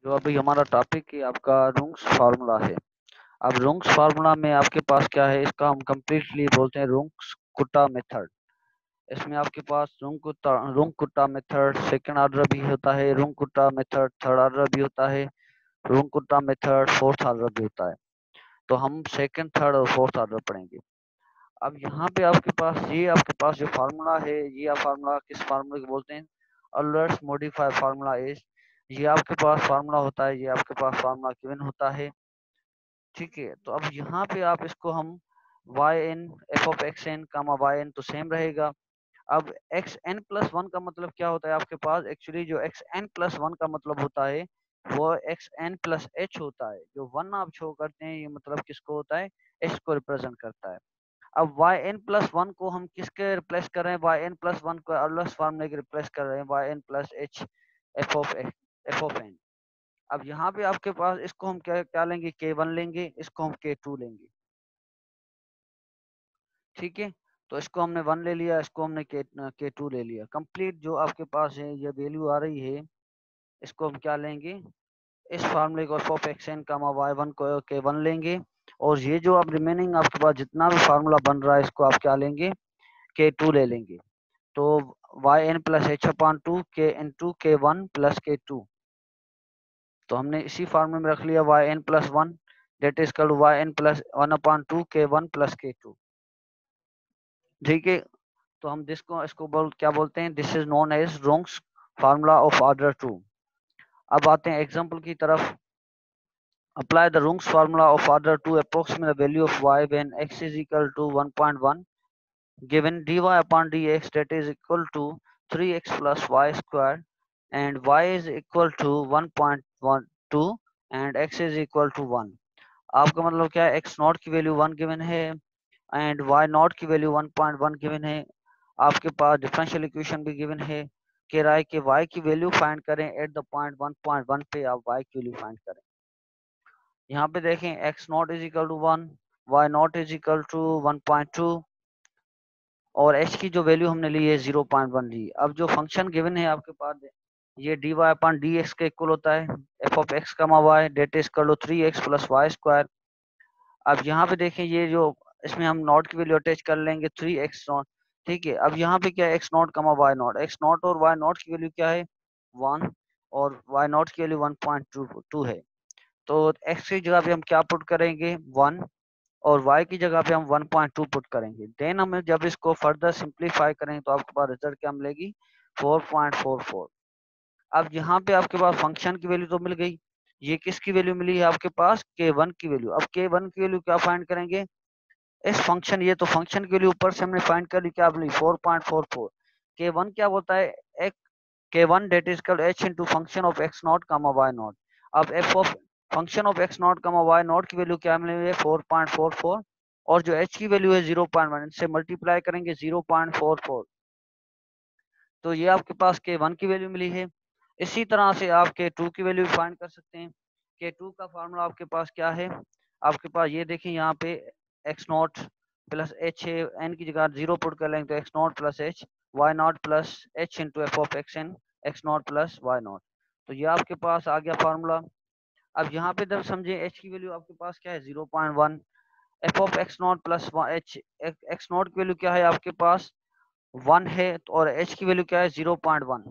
जो अभी हमारा टॉपिक है आपका रुंग्स फार्मूला है। अब रुंग्स फार्मूला में आपके पास क्या है, इसका हम कंप्लीटली बोलते हैं रुंग्स कुट्टा मेथड। इसमें आपके पास रुंग कुट्टा मेथड सेकंड ऑर्डर भी होता है, रुंग कुट्टा मेथड थर्ड ऑर्डर भी होता है, रुंग कुट्टा मेथड फोर्थ ऑर्डर भी होता है। तो हम सेकंड थर्ड और फोर्थ ऑर्डर पढ़ेंगे। अब यहाँ पे आपके पास जो फार्मूला है, ये फार्मूला किस फार्मूले को बोलते हैं, अल्लर्स मॉडिफाई फार्मूला इज। ये आपके पास फार्मूला होता है, ये आपके पास फार्मूला गिवन होता है। ठीक है, तो अब यहाँ पे आप इसको हम Y N F of X N comma Y N तो सेम रहेगा। अब एक्स एन प्लस वन का मतलब क्या होता है आपके पास, एक्चुअली जो एक्स एन प्लस वन का मतलब होता है वो एक्स एन प्लस एच होता है। जो वन आप शो करते हैं ये मतलब किसको होता है, एच को रिप्रेजेंट करता है। अब वाई एन प्लस वन को हम किसके रिप्लेस कर रहे हैं, वाई एन प्लस वन को अर्लस फार्मूले के रिप्लेस कर रहे हैं, Y N plus H F of N. अब यहाँ पे आपके पास इसको हम क्या क्या लेंगे, के वन लेंगे, इसको हम के टू लेंगे। ठीक है, तो इसको हमने वन ले लिया, इसको हमने के टू ले लिया। कंप्लीट जो आपके पास है ये वैल्यू आ रही है, इसको हम क्या लेंगे, इस फार्मूले को F of X N comma Y one को के वन लेंगे। और ये जो अब रिमेनिंग आपके पास जितना भी फार्मूला बन रहा है इसको आप क्या लेंगे, के टू ले लेंगे। तो Y N plus H upon two K N two K one plus K two. तो हमने इसी फार्मूले में रख लिया Y N plus one, that is call Y N plus one upon two K one plus K two. ठीक है, तो हम इसको क्या बोलते हैं, this is known as Runge's फार्मूला ऑफ ऑर्डर टू। अब आते हैं एग्जांपल की तरफ। अप्लाई द रोंग्स फार्मूला of order to approximate the value of y when x is equal to 1.1 given dy upon dx that is equal to 3x plus y square and y is equal to 1.12 and x is equal to 1। आपका मतलब क्या है, x not की value 1 given है and y naught की value 1.1 given है। आपके पास डिफरेंशियल इक्वेशन भी गिवन है, कह रहा है कि y की वैल्यू फाइंड करें एट द पॉइंट 1.1 पे, आप y की वैल्यू फाइंड करें। यहाँ पे देखें x naught is equal to 1, y naught is equal to 1.2 और h की जो वैल्यू हमने ली है 0.1 ली। अब जो फंक्शन गिवन है आपके पास, ये dy अपॉन dx के इक्वल होता है f of x comma y that is equal to 3x plus Y square. अब यहाँ पे देखें ये जो इसमें हम नॉट की वैल्यू अटैच कर लेंगे 3x नॉट। ठीक है, अब यहाँ पे क्या है, x naught comma y not, x not और y नॉट की वैल्यू क्या है 1 और y नॉट की वैल्यू 1.22 है। तो x की जगह पे हम क्या पुट करेंगे 1 और y की जगह पे हम 1.2 पुट करेंगे। देन हम जब इसको फर्दर सिंप्लीफाई करेंगे तो आपके पास रिजल्ट क्या मिलेगी 4.44। अब यहाँ पे आपके पास फंक्शन की वैल्यू तो मिल गई, ये किसकी वैल्यू मिली है आपके पास k1 की वैल्यू। अब k1 की वैल्यू क्या फाइंड करेंगे, इस फंक्शन, ये तो फंक्शन की वैल्यू ऊपर से हमने फाइंड कर ली, क्या मिली 4.44। k1 क्या बोलता है, एक k1 that is equal h into function of x naught comma y naught. अब f of function of x naught comma y naught की वैल्यू क्या मिली है 4.44 और जो h की वैल्यू है 0.1, इनसे मल्टीप्लाई करेंगे 0.44, तो ये आपके पास k1 की वैल्यू मिली है। इसी तरह से आप k2 की वैल्यू फाइंड कर सकते हैं। k2 का फार्मूला आपके पास क्या है, आपके पास ये देखिए यहाँ पे x नॉट प्लस एच है, एन की जगह 0 पुट कर लेंगे तो x naught plus H Y not plus H into F of X N X naught plus Y naught. तो ये आपके पास आ गया फार्मूला। अब यहाँ पे जब समझे h की वैल्यू आपके पास क्या है 0.1, F of X naught plus H x not की वैल्यू क्या है आपके पास 1 है और h की वैल्यू क्या है 0.1।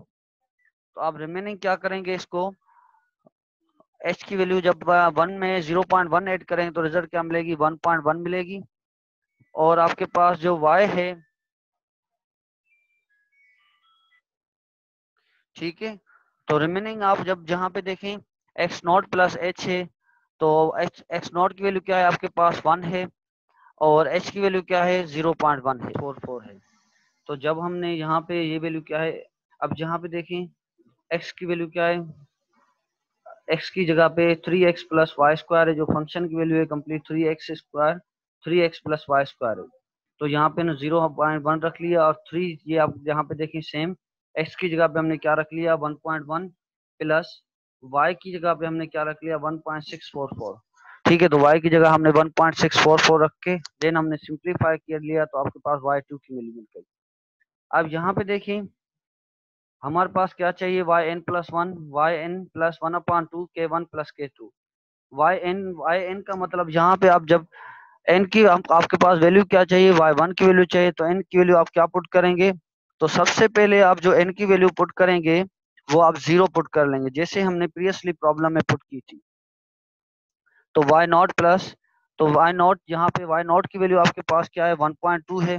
तो आप रिमेनिंग क्या करेंगे, इसको h की वैल्यू जब 1 में 0.1 ऐड करेंगे तो रिजल्ट क्या मिलेगी 1.1 मिलेगी। और आपके पास जो y है, ठीक है, तो रिमेनिंग आप जब जहां पे देखें x नॉट प्लस एच है तो x नॉट की वैल्यू क्या है आपके पास 1 है और h की वैल्यू क्या है 0.1 है 44 है। तो जब हमने यहाँ पे ये वैल्यू क्या है, अब जहाँ पे देखें x की वैल्यू क्या है, x की जगह पे 3x प्लस वाई स्क्वायर है, जो फंक्शन की वैल्यू है complete 3x square 3x plus Y square है। तो यहाँ पे ना 0.1 रख लिया और 3, ये आप यहाँ पे देखिए सेम x की जगह पे हमने क्या रख लिया 1.1 प्लस y की जगह पे हमने क्या रख लिया 1.644। ठीक है, तो y की जगह हमने 1.644 रख के देन हमने सिंप्लीफाई कर लिया तो आपके पास y2 की वैल्यू मिल गई। अब यहाँ पे देखिए हमारे पास क्या चाहिए, Y N plus one, Y N plus one upon two K one plus K two. Y N का मतलब यहाँ पे आप जब एन की आपके पास वैल्यू क्या चाहिए, वाई वन की वैल्यू चाहिए, तो एन की वैल्यू आप क्या पुट करेंगे, तो सबसे पहले आप जो एन की वैल्यू पुट करेंगे वो आप 0 पुट कर लेंगे, जैसे हमने प्रीवियसली प्रॉब्लम में पुट की थी। तो वाई नॉट प्लस, तो वाई नॉट यहाँ पे वाई नॉट की वैल्यू आपके पास क्या है, 1.2 है।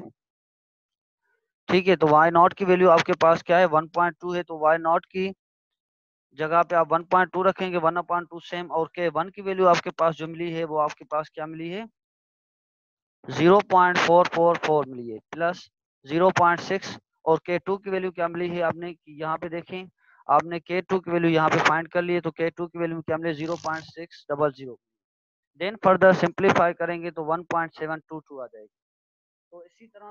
ठीक है, तो वाई नॉट की वैल्यू आपके पास क्या है, 1.2 है। तो वाई नॉट की जगह पे आप 1.2 रखेंगे, 1/2 सेम, और के वन की वैल्यू आपके पास जो मिली है वो आपके पास क्या मिली है, 0.444 मिली है, प्लस 0.6। और के टू की वैल्यू क्या मिली है आपने, यहाँ पे देखें, आपने के टू की वैल्यू यहाँ पे फाइंड कर ली है, तो के टू की वैल्यू क्या मिली, 0.600। देन फर्दर सिंप्लीफाई करेंगे तो 1.722 आ जाएगी। तो इसी तरह,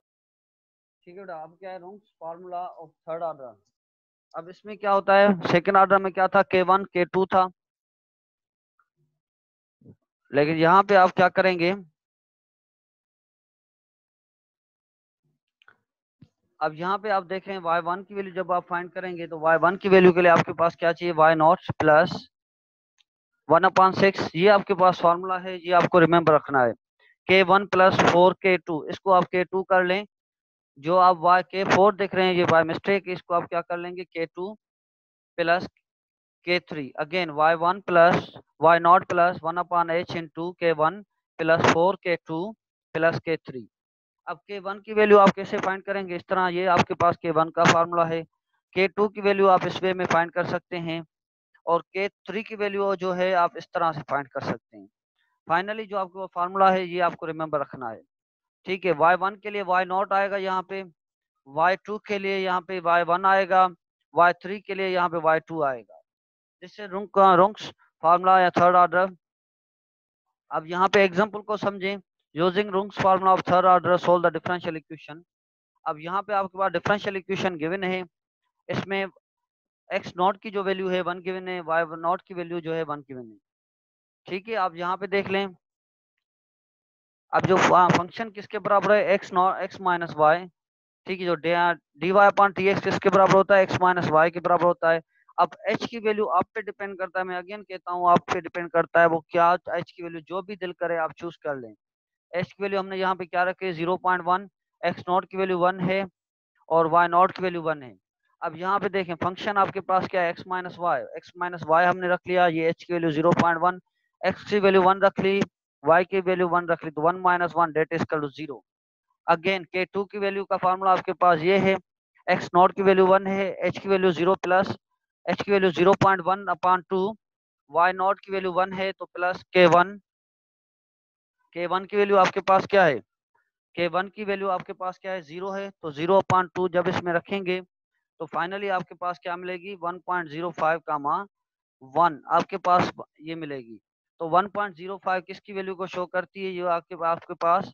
ठीक है बेटा, अब क्या है, Ron's formula of third order. अब इसमें क्या होता है, सेकंड ऑर्डर में क्या था, K1 K2 था, लेकिन यहाँ पे आप क्या करेंगे, अब यहाँ पे आप देखें y1 की वैल्यू जब आप फाइंड करेंगे तो y1 की वैल्यू के लिए आपके पास क्या चाहिए, y नॉट प्लस 1/6। ये आपके पास फॉर्मूला है, ये आपको रिमेम्बर रखना है। K1 प्लस 4K2, इसको आप K2 कर लें। जो आप y K4 देख रहे हैं ये बाय मिस्टेक, इसको आप क्या कर लेंगे, K2 plus K3। Again y1 plus y naught plus 1/h into K1 plus 4K2 plus K3। अब K1 की वैल्यू आप कैसे फाइंड करेंगे, इस तरह, ये आपके पास K1 का फार्मूला है। K2 की वैल्यू आप इस वे में फाइंड कर सकते हैं, और K3 की वैल्यू जो है आप इस तरह से फाइंड कर सकते हैं। फाइनली जो आपको फार्मूला है ये आपको रिमेम्बर रखना है। ठीक है, y1 के लिए y नॉट आएगा यहाँ पे, y2 के लिए यहाँ पे y1 आएगा, y3 के लिए यहाँ पे y2 आएगा। जिससे रुंक्स फार्मूला या थर्ड ऑर्डर। अब यहाँ पे एग्जांपल को समझें, यूजिंग रुंक्स फार्मूला of third order solve the differential equation. अब यहाँ पे आपके पास डिफरेंशियल इक्वेशन गिवन है, इसमें एक्स नॉट की जो वैल्यू है 1 गिवन है, वाई नॉट की वैल्यू जो है 1 गिवन है। ठीक है, आप यहाँ पे देख लें, अब जो फंक्शन किसके बराबर है, X naught X minus Y. ठीक है, जो D Y upon T X किसके बराबर होता है, एक्स माइनस वाई के बराबर होता है। अब एच की वैल्यू आप पे डिपेंड करता है, मैं अगेन कहता हूँ आप पे डिपेंड करता है, वो क्या एच की वैल्यू जो भी दिल करे आप चूज कर लें। एच की वैल्यू हमने यहाँ पे क्या रखे, 0.1, एक्स नॉट की वैल्यू 1 है, और वाई नॉट की वैल्यू 1 है। अब यहाँ पे देखें फंक्शन आपके पास क्या है, एक्स माइनस वाई हमने रख लिया, ये एच की वैल्यू 0.1, एक्स की वैल्यू 1 रख ली, वाई की वैल्यू 1 रख ली, तो 1 minus 1 that is equal to 0। Again K2 की वैल्यू का फार्मूला आपके पास ये है, एक्स नॉट की वैल्यू 1 है, एच की वैल्यू 0 प्लस एच की वैल्यू 0.1/2, वाई नॉट की वैल्यू 1 है, तो प्लस K1 की वैल्यू आपके पास क्या है, K1 की वैल्यू आपके पास क्या है, 0 है, तो 0/2 जब इसमें रखेंगे तो फाइनली आपके पास क्या मिलेगी, 1.05 का 1 आपके पास ये मिलेगी। तो 1.05 किसकी वैल्यू को शो करती है, ये आपके पास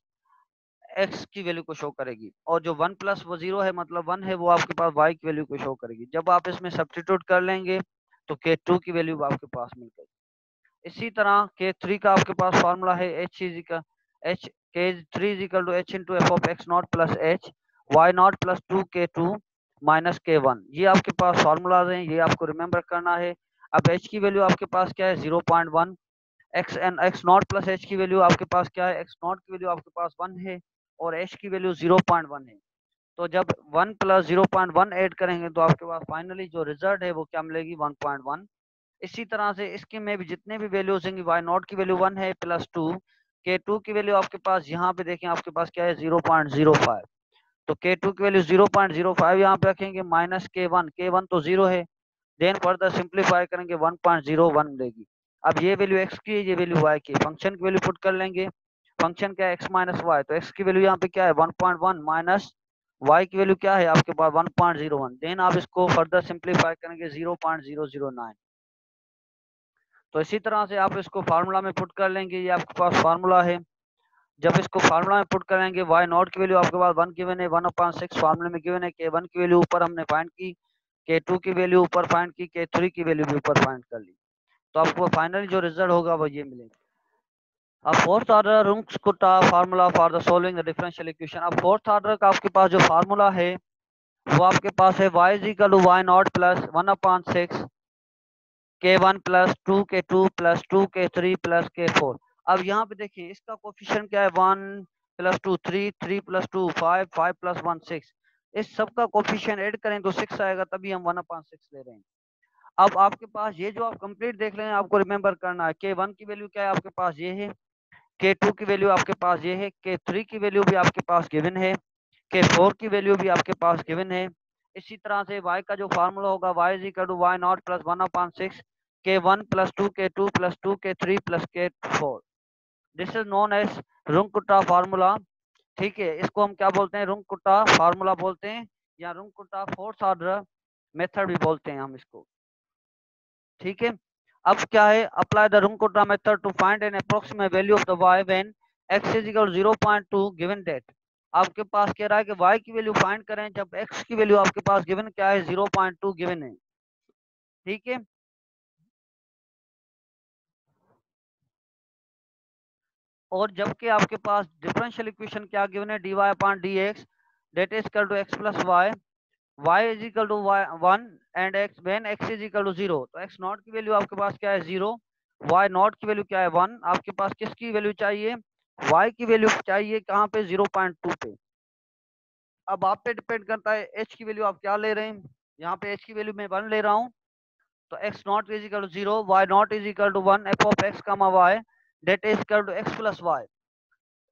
एक्स की वैल्यू को शो करेगी, और जो 1 प्लस वो 0 है मतलब 1 है, वो आपके पास वाई की वैल्यू को शो करेगी। जब आप इसमें सब्स्टिट्यूट कर लेंगे तो K2 की वैल्यू आपके पास मिल गई। इसी तरह K3 का आपके पास फार्मूला है, H K3 is equal to H into F of X naught plus H Y not plus 2K2 minus K1। ये आपके पास फार्मूलाज हैं, ये आपको रिमेम्बर करना है। अब एच की वैल्यू आपके पास क्या है, 0.1, एक्स नॉट प्लस एच की वैल्यू आपके पास क्या है, एक्स नॉट की वैल्यू आपके पास 1 है, और एच की वैल्यू 0.1 है। तो जब 1 प्लस 0.1 ऐड करेंगे तो आपके पास फाइनली जो रिजल्ट है वो क्या मिलेगी, 1.1। इसी तरह से इसके में भी जितने भी वैल्यूज होंगी, वाई नॉट की वैल्यू 1 है प्लस 2, K2 की वैल्यू आपके पास यहाँ पे देखें आपके पास क्या है, 0.05। तो K2 की वैल्यू 0.05 यहाँ पे रखेंगे, माइनस K1 तो 0 है। देन फर्दर सिंप्लीफाई करेंगे 1.01 मिलेगी। अब ये वैल्यू एक्स की है, ये वैल्यू वाई की, फंक्शन की वैल्यू पुट कर लेंगे। फंक्शन क्या है, एक्स माइनस वाई, तो एक्स की वैल्यू यहाँ पे क्या है 1.1 माइनस वाई की वैल्यू क्या है आपके पास 1.01। देन आप इसको फर्दर सिंप्लीफाई करेंगे 0.009। तो इसी तरह से आप इसको फार्मूला में पुट कर लेंगे, ये आपके पास फार्मूला है। जब इसको फार्मूला में पुट करेंगे, वाई नॉट की वैल्यू आपके पास 1 गिवन है, 1/6 फार्मूले में गिवन है, K1 की वैल्यू ऊपर हमने फाइंड की, K2 की वैल्यू ऊपर फाइंड की, K3 की वैल्यू भी ऊपर फाइंड कर ली। तो आपको फाइनली जो रिजल्ट होगा वो ये मिलेगा। अब फोर्थ ऑर्डर रुंक्स-कुटा फार्मूला for the solving the differential equation. अब फोर्थ ऑर्डर का आपके पास जो फार्मूला है वो आपके पास है y is equal to Y not plus 1/6 k1 plus 2k2 plus 2k3 plus k4। अब यहाँ पे देखिए इसका कोफिशिएंट क्या है, 1 प्लस 2 3, 3 प्लस 2 5, 5 प्लस 1 6। इस सब का कोफिशिएंट ऐड करें तो 6 आएगा, तभी हम 1/6 ले रहे हैं। अब आपके पास ये जो आप कंप्लीट देख रहे हैं, आपको रिमेंबर करना है k1 की वैल्यू क्या है आपके पास ये है, k2 की वैल्यू आपके पास ये है, k3 की वैल्यू भी आपके पास गिवन है, k4 की वैल्यू भी आपके पास गिवन है। इसी तरह से y का जो फार्मूला होगा y is equal to Y not plus 1/6 k1 plus 2k2 plus 2k3 plus k4। This is known as Runge Kutta formula. ठीक है, इसको हम क्या बोलते हैं, रुंग-कुट्टा फार्मूला बोलते हैं, या रुंग-कुट्टा फोर्थ ऑर्डर मेथड भी बोलते हैं हम इसको। ठीक है, अब क्या है, apply the Runge Kutta method to find an approximate value of the y when x is equal 0.2 given that. आपके पास कह रहा है कि y की वैल्यू फाइंड करें जब x की वैल्यू आपके पास गिवन क्या है, 0.2 गिवन है। ठीक है, और जबकि आपके पास डिफरेंशियल इक्वेशन क्या गिवन है, dy upon dx that is equal to x plus y is equal to 1 and x when x is equal to 0। तो x नॉट की वैल्यू आपके पास क्या है 0, y नॉट की वैल्यू क्या है 1। आपके पास किसकी वैल्यू चाहिए, y की वैल्यू चाहिए कहाँ पे, 0.2 पे। अब आप पे डिपेंड करता है h की वैल्यू आप क्या ले रहे हैं। यहाँ पे h की वैल्यू मैं 1 ले रहा हूँ, तो x naught is equal to 0, y naught is equal to 1 f of x comma y that is equal to x plus y।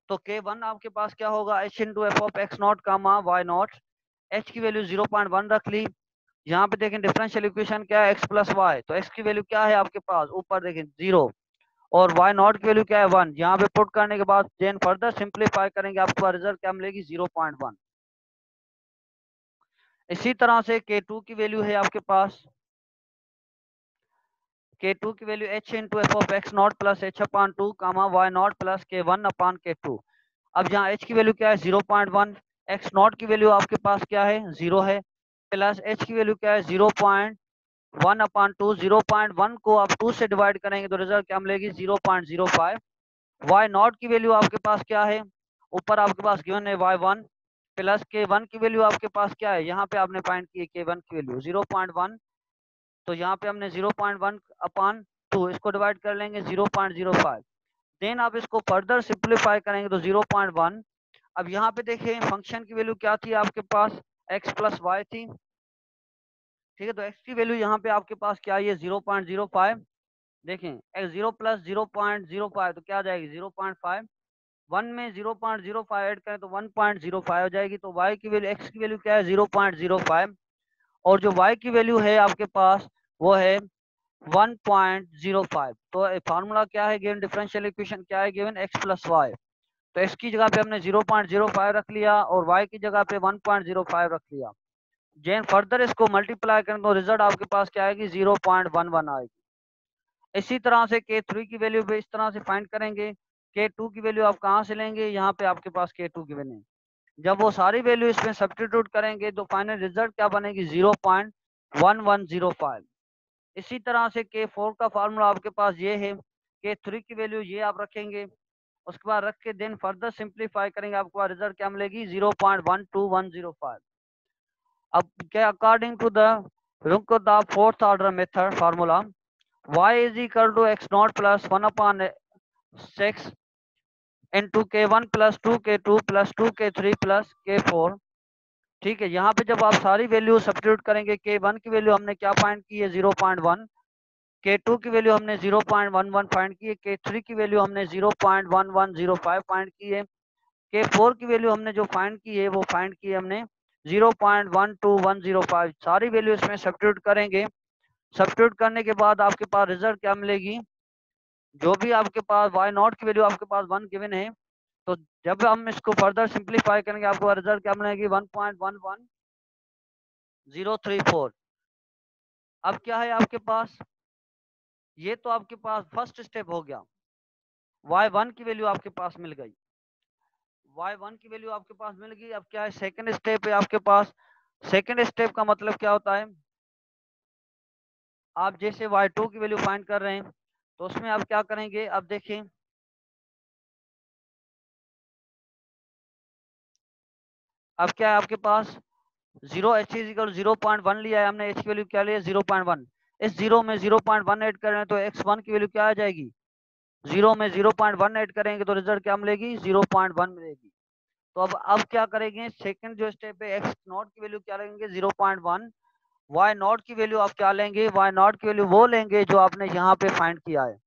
तो k1 आपके पास क्या होगा, h into F of x naught comma y naught. h की value 0.1 रख ली। यहाँ पे देखें डिफरेंशियल इक्वेशन क्या है, x प्लस वाई, तो x की वैल्यू क्या है आपके पास, ऊपर देखें 0, और y नॉट की वैल्यू क्या है 1। यहाँ पे पुट करने के बाद देन फर्दर सिंप्लीफाई करेंगे, आपका रिजल्ट क्या मिलेगी 0.1। इसी तरह से k2 की वैल्यू है आपके पास, k2 की value h into F of x naught plus h upon 2 comma y naught plus k1 upon k2। अब यहाँ h की वैल्यू क्या है 0.1, x नॉट की वैल्यू आपके पास क्या है 0 है, प्लस h की वैल्यू क्या है 0.1/2। 0.1 को आप 2 से डिवाइड करेंगे तो रिजल्ट क्या मिलेगी 0.05। y नॉट की वैल्यू आपके पास क्या है, ऊपर आपके पास गिवन है y1, प्लस k1 की वैल्यू आपके पास क्या है, यहाँ पे आपने फाइंड की है k1 की वैल्यू 0.1, तो यहाँ पे हमने 0.1/2 इसको डिवाइड कर लेंगे 0.05। देन आप इसको फर्दर सिंप्लीफाई करेंगे तो 0.1। अब यहाँ पे देखें फंक्शन की वैल्यू क्या थी आपके पास, x प्लस वाई थी। ठीक है, तो x की वैल्यू यहाँ पे आपके पास क्या है 0.05। देखें x 0 प्लस 0.05 तो क्या आ जाएगी 0.5। 1 में 0.05 ऐड करें तो 1.05 हो जाएगी। तो y की वैल्यू, x की वैल्यू क्या है 0.05, और जो y की वैल्यू है आपके पास वो है 1.05। तो फार्मूला क्या है गिवन, डिफरेंशियल इक्वेशन क्या है गिवन, x प्लस वाई। तो x की जगह पे हमने 0.05 रख लिया और y की जगह पे 1.05 रख लिया। जैन फर्दर इसको मल्टीप्लाई करें तो रिजल्ट आपके पास क्या आएगी 0.11 आएगी। इसी तरह से k3 की वैल्यू भी इस तरह से फाइंड करेंगे। k2 की वैल्यू आप कहाँ से लेंगे, यहाँ पे आपके पास k2 की वैल्यू, जब वो सारी वैल्यू इसमें सब्स्टिट्यूट करेंगे तो फाइनल रिजल्ट क्या बनेगी 0.1105। इसी तरह से k4 का फार्मूला आपके पास ये है, k3 की वैल्यू ये आप रखेंगे, उसके बाद रख के देन फर्दर सिंप्लीफाई करेंगे, आपको रिजल्ट क्या मिलेगी 0.12105। अब क्या, अकॉर्डिंग टू द रुको the fourth order method formula, y is equal to x naught plus 1/6 into k1 plus 2k2 plus 2k3 plus k4। ठीक है, यहाँ पे जब आप सारी वैल्यू सब्स्टिट्यूट करेंगे, k1 की वैल्यू हमने क्या फाइंड की है 0.1, k2 की वैल्यू हमने 0.11 फाइंड की है, k3 की वैल्यू हमने 0.1105 फाइंड की है, k4 की वैल्यू हमने जो फाइंड की है वो फाइंड की है हमने 0.12105। सारी वैल्यू इसमें सब्स्टिट्यूट करेंगे। सब्स्टिट्यूट करने के बाद आपके पास रिजल्ट क्या मिलेगी, जो भी आपके पास y नॉट की वैल्यू आपके पास 1 गिवन है, तो जब हम इसको फर्दर सिंप्लीफाई करेंगे आपको रिजल्ट क्या मिलेगी 1.11034। अब क्या है आपके पास, ये तो आपके पास फर्स्ट स्टेप हो गया, y1 की वैल्यू आपके पास मिल गई, y1 की वैल्यू आपके पास मिल गई। अब क्या है सेकंड स्टेप है आपके पास। सेकंड स्टेप का मतलब क्या होता है, आप जैसे y2 की वैल्यू फाइंड कर रहे हैं तो उसमें आप क्या करेंगे, अब देखें अब क्या है आपके पास, 0 h इक्वल 0.1 लिया है हमने, h की वैल्यू क्या लिया 0.1। इस 0 में 0.1 ऐड कर रहे हैं तो x1 की वैल्यू क्या आ जाएगी, 0 में 0.1 ऐड करेंगे तो रिजल्ट क्या मिलेगी 0.1 मिलेगी। तो अब क्या करेंगे, सेकंड जो स्टेप है x नॉट की वैल्यू क्या लेंगे 0.1, y नॉट की वैल्यू आप क्या लेंगे, y नॉट की वैल्यू वो लेंगे जो आपने यहाँ पे फाइंड किया है,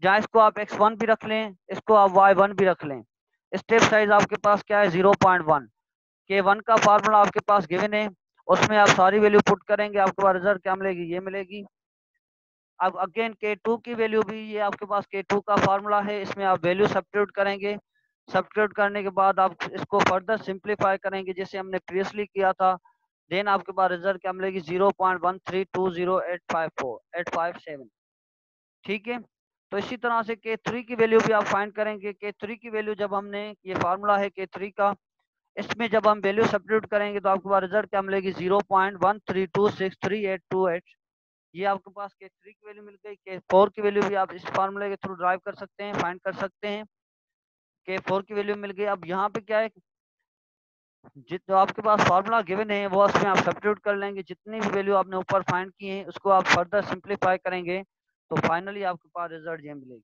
जहाँ इसको आप x1 भी रख लें, इसको आप y1 भी रख लें। स्टेप साइज आपके पास क्या है 0.1। K1 का फार्मूला आपके पास गिवन है, उसमें आप सारी वैल्यू पुट करेंगे, आपके पास रिजल्ट क्या मिलेगी, ये मिलेगी। अब अगेन K2 की वैल्यू भी, ये आपके पास K2 का फार्मूला है, इसमें आप वैल्यू सब्स्टिट्यूट करेंगे। सब्स्टिट्यूट करने के बाद आप इसको फर्दर सिंप्लीफाई करेंगे जैसे हमने प्रीवियसली किया था। देन आपके पास रिजल्ट क्या मिलेगी 0.1320857। ठीक है, तो इसी तरह से K3 की वैल्यू भी आप फाइंड करेंगे। K3 की वैल्यू जब हमने, ये फार्मूला है K3 का, इसमें जब हम वैल्यू सब्स्टिट्यूट करेंगे तो आपके पास रिजल्ट क्या मिलेगी 0.1326382। ये आपके पास K3 की वैल्यू मिल गई। K4 की वैल्यू भी आप इस फार्मूले के थ्रू ड्राइव कर सकते हैं, फाइंड कर सकते हैं। K4 की वैल्यू मिल गई। अब यहाँ पे क्या है, जो आपके पास फार्मूला गिवन है वो उसमें आप सब्स्टिट्यूट कर लेंगे, जितनी भी वैल्यू आपने ऊपर फाइंड की है उसको आप फर्दर सिंप्लीफाई करेंगे तो फाइनली आपके पास रिजल्ट ये मिलेगी।